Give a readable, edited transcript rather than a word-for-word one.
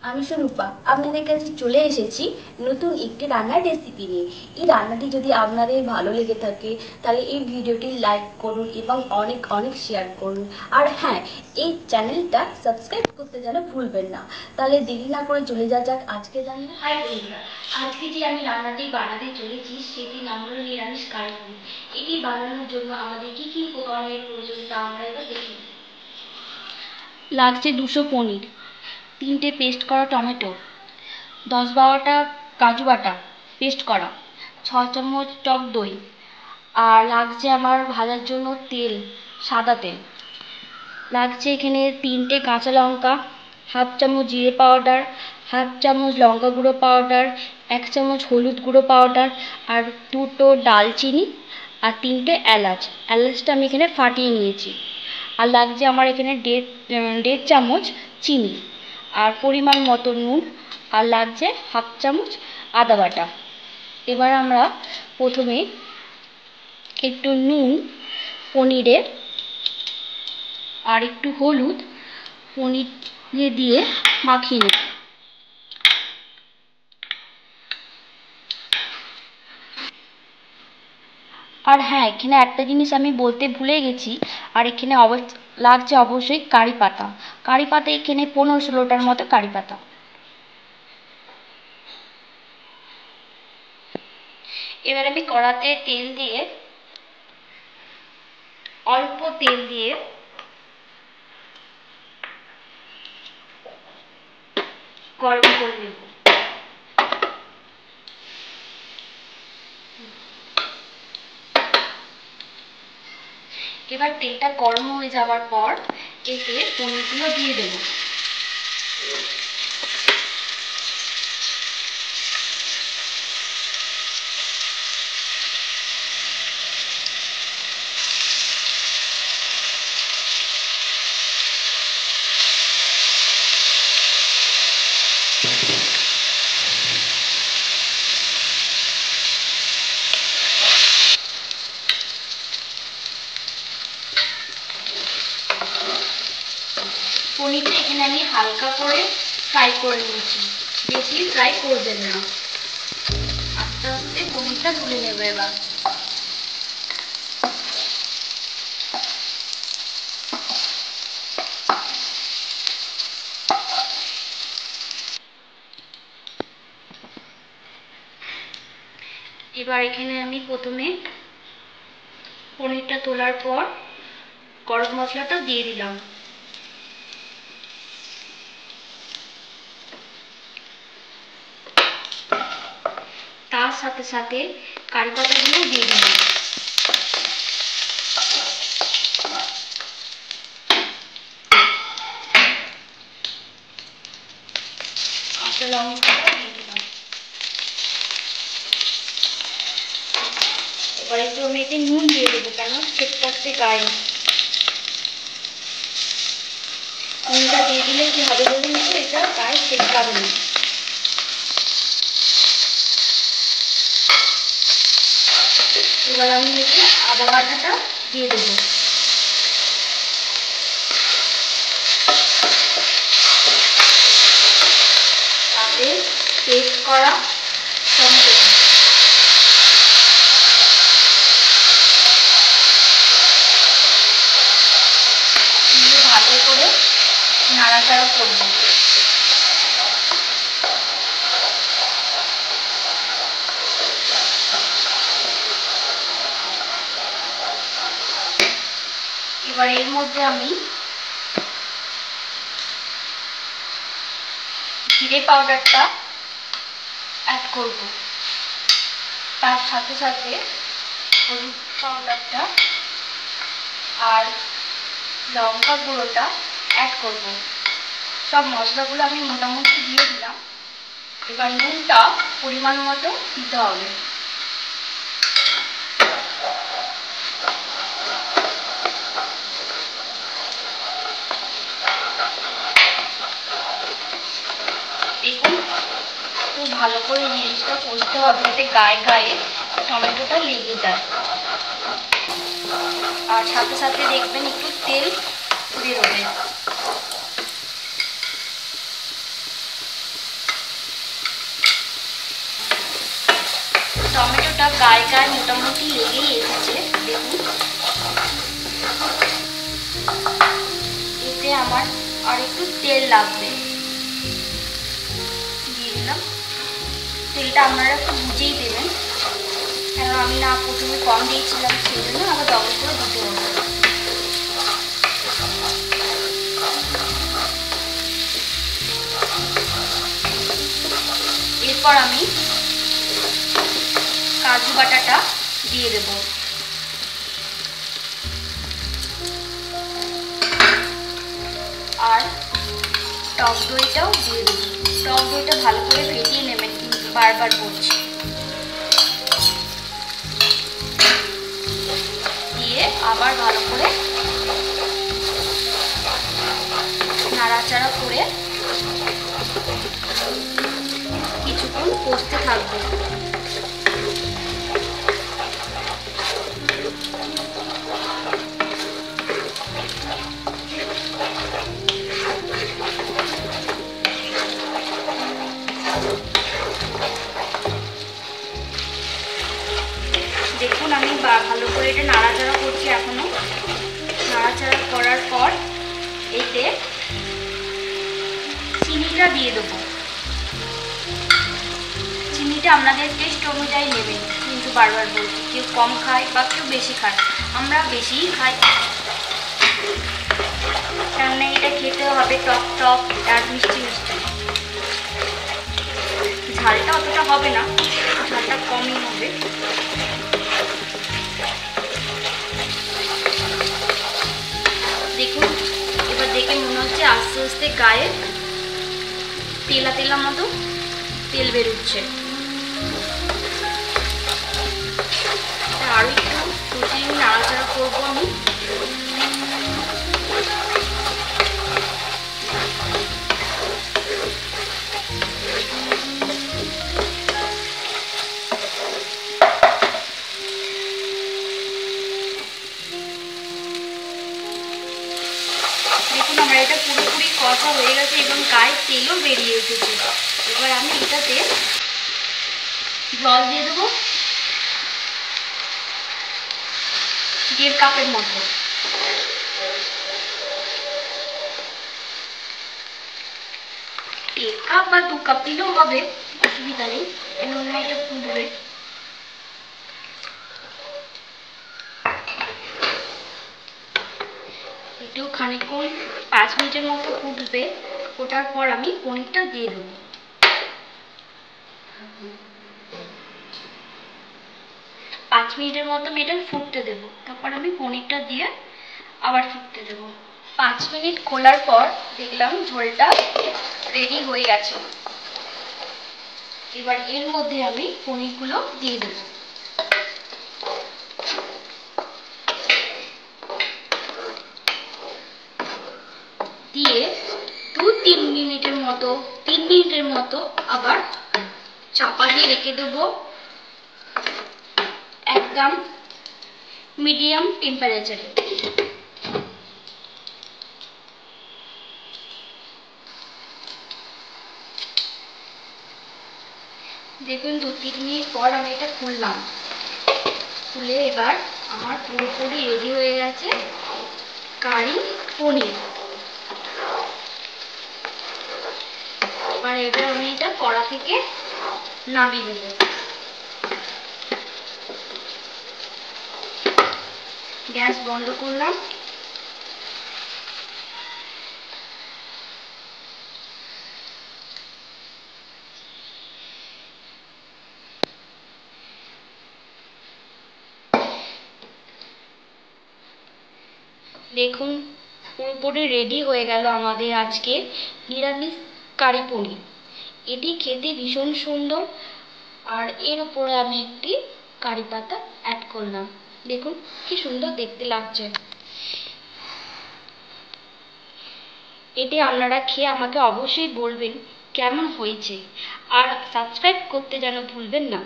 আমি সুরূপা আপনাদের কাছে চলে এসেছি নতুন একটি রান্নার রেসিপি নিয়ে। এই রান্নাটি যদি আপনাদের ভালো লেগে থাকে তাহলে এই ভিডিওটি লাইক করুন এবং অনেক অনেক শেয়ার করুন। আর হ্যাঁ, এই চ্যানেলটা সাবস্ক্রাইব করতে যেন ভুলবেন না। তাহলে দেরি না করে চলে যাক আজকে রান্না। হাই বন্ধুরা, আজকে যে আমি রান্নাটি বানাতে চলেছি সেটি নাম হলো নিরামিষ কারি পনির। এটি বানানোর জন্য আমাদের কি কি উপকরণের প্রয়োজন তা আমরা এবার দেখে নিই। লাগছে 200 পনির, 3টে পেস্ট করা টমেটো, 10-12টা কাজু বাটা পেস্ট করা, 6 চামচ টক দই, আর লাগছে আমার ভাজার জন্য তেল, সাদা তেল। লাগছে এখানে 3টে কাঁচা লঙ্কা, 1/2 চামচ জিরে পাউডার, 1/2 চামচ লঙ্কা গুঁড়ো পাউডার, 1 চামচ হলুদ গুঁড়ো পাউডার, আর 2টো ডালচিনি, আর 3টে এলাচ। এলাচটা আমি এখানে ফাটিয়ে নিয়েছি। আর লাগছে আমার এখানে 1.5 চামচ চিনি, আর পরিমাণ মতো নুন, আর লাগছে 1/2 চামচ আদা বাটা। এবার আমরা প্রথমে একটু নুন পনিরে আর একটু হলুদ পনিরে দিয়ে মাখিয়ে নেব। আর হ্যাঁ, এখানে একটা জিনিস আমি বলতে ভুলে গেছি, আর এখানে লাগছে অবশ্যই কারি পাতা। কারি পাতা এখানে 15-16টার মতো কারি পাতা। এবার আমি কড়াতে অল্প তেল দিয়ে গরম করে নেব। এবার তেলটা গরম হয়ে যাওয়ার পর এতে পনিরগুলো দিয়ে দেব। পনিরটা এখানে আমি হালকা করে ফ্রাই করে নিয়েছি, বেশি ফ্রাই করবেন না। আস্তে আস্তে পনিরটা তুলে নেবে। এবার এখানে আমি প্রথমে পনিরটা তোলার পর গরম মশলাটা দিয়ে দিলাম। তার সাথে সাথে কারি পাতাগুলো দিয়ে দিলাম। কাঁচা লঙ্কাটা দিয়ে দিলাম। এবার একটু আমি এতে নুন দিয়ে দেবো, কেন সেটাতে গায়ে নুনটা দিয়ে দিলে কি হবে বলুন তো, এটা গায়ে সেটকাবে না। এবার আমি এতে আদা বাটাটা দিয়ে দেবো। তাতে পেস্ট করা টমেটো ভালো করে নাড়াচাড়া করব। এবার এর মধ্যে আমি জিরে পাউডারটা অ্যাড করব, তার সাথে সাথে হলুদ পাউডারটা আর লঙ্কা গুঁড়োটা অ্যাড করব। সব মশলাগুলো আমি মোটামুটি দিয়ে দিলাম। এবার নুনটা পরিমাণ মতো দিতে হবে। দেখুন, খুব ভালো করে জিনিসটা কষতে হবে যাতে গায়ে গায়ে টমেটোটা লেগে যায়। আর সাথে সাথে দেখবেন একটু তেল বেরোবে। কিছুটা গায়ে গায়ে মোটামুটি লেগেই এসেছে। দেখুন এতে আমার আর একটু তেল লাগবে, দিয়ে দিলাম। তেলটা আপনারা একটু বুঝেই দেবেন, কেন আমি না প্রথমে কম দিয়েছিলাম, সেই জন্য আবার ডবল করে দিতে হবে। এরপর আমি কাজু বাটাটা দিয়ে দেব, আর টক দইটাও দিয়ে দেব। টক দইটা ভালো করে ফেটিয়ে নেবেন, কিন্তু বারবার বলছি। দিয়ে আবার ভালো করে নাড়াচাড়া করে কিছুক্ষণ কষতে থাকবো। দেখুন আমি ভালো করে এটা নাড়াচাড়া করছি। এখনো নাড়াচাড়া করার পর এতে চিনিটা দিয়ে দেবো। চিনিটা আপনাদের টেস্ট অনুযায়ী নেবেন, কিন্তু বারবার বলছি, কেউ কম খায় বা কেউ বেশি খায়। আমরা বেশিই খাই, কেননা এটা খেতে হবে টক টক আর মিষ্টি মিষ্টি। ঝালটা অতটা হবে না, ঝালটা কমই হবে। দেখুন এবার দেখে মনে হচ্ছে আস্তে আস্তে গায়ে তেলা তেলা মতো তেল বেরোচ্ছে। আরও একটু কষিয়ে নাড়াচাড়া করবো আমি। দেখুন আমার এটা পুরোপুরি কষা হয়ে গেছে এবং গায়ে তেলও বেরিয়ে এসেছে। এবার আমি এটাতে জল দিয়ে দেবো 1.5 কাপের মতো। 1 কাপ বা 2 কাপ দিলেও হবে, অসুবিধা নেই, কেননা এটা ফুটবে। এটাও খানিকক্ষণ 5 মিনিটের মতো ফুটবে। ফোটার পর আমি পনিরটা দিয়ে দেবো। 5 মিনিটের মতো আমি এটা ফুটতে দেবো, তারপর আমি পনিরটা দিয়ে আবার ফুটতে দেবো। 5 মিনিট খোলার পর দেখলাম ঝোলটা রেডি হয়ে গেছে। এবার এর মধ্যে আমি পনিরগুলো দিয়ে দেবো। দিয়ে 2-3 মিনিটের মতো 3 মিনিটের মতো আবার চাপা দিয়ে রেখে দেবো একদম মিডিয়াম টেম্পারেচারে। দেখুন 2-3 মিনিট পর আমি এটা খুললাম। খুলে এবার আমার পুরোপুরি রেডি হয়ে গেছে কারি পনির। এবার আমি এটা কড়া থেকে নামিয়ে দেব। গ্যাস বন্ধ করলাম। দেখুন পুরোপুরি রেডি হয়ে গেল আমাদের আজকে নিরামিষ কারি পনির। এটি খেতে ভীষণ সুন্দর, আর এর উপরে আমি একটি কারি পাতা অ্যাড করলাম। দেখুন কি সুন্দর দেখতে লাগছে। এটি আপনারা খেয়ে আমাকে অবশ্যই বলবেন কেমন হয়েছে, আর সাবস্ক্রাইব করতে যেন ভুলবেন না।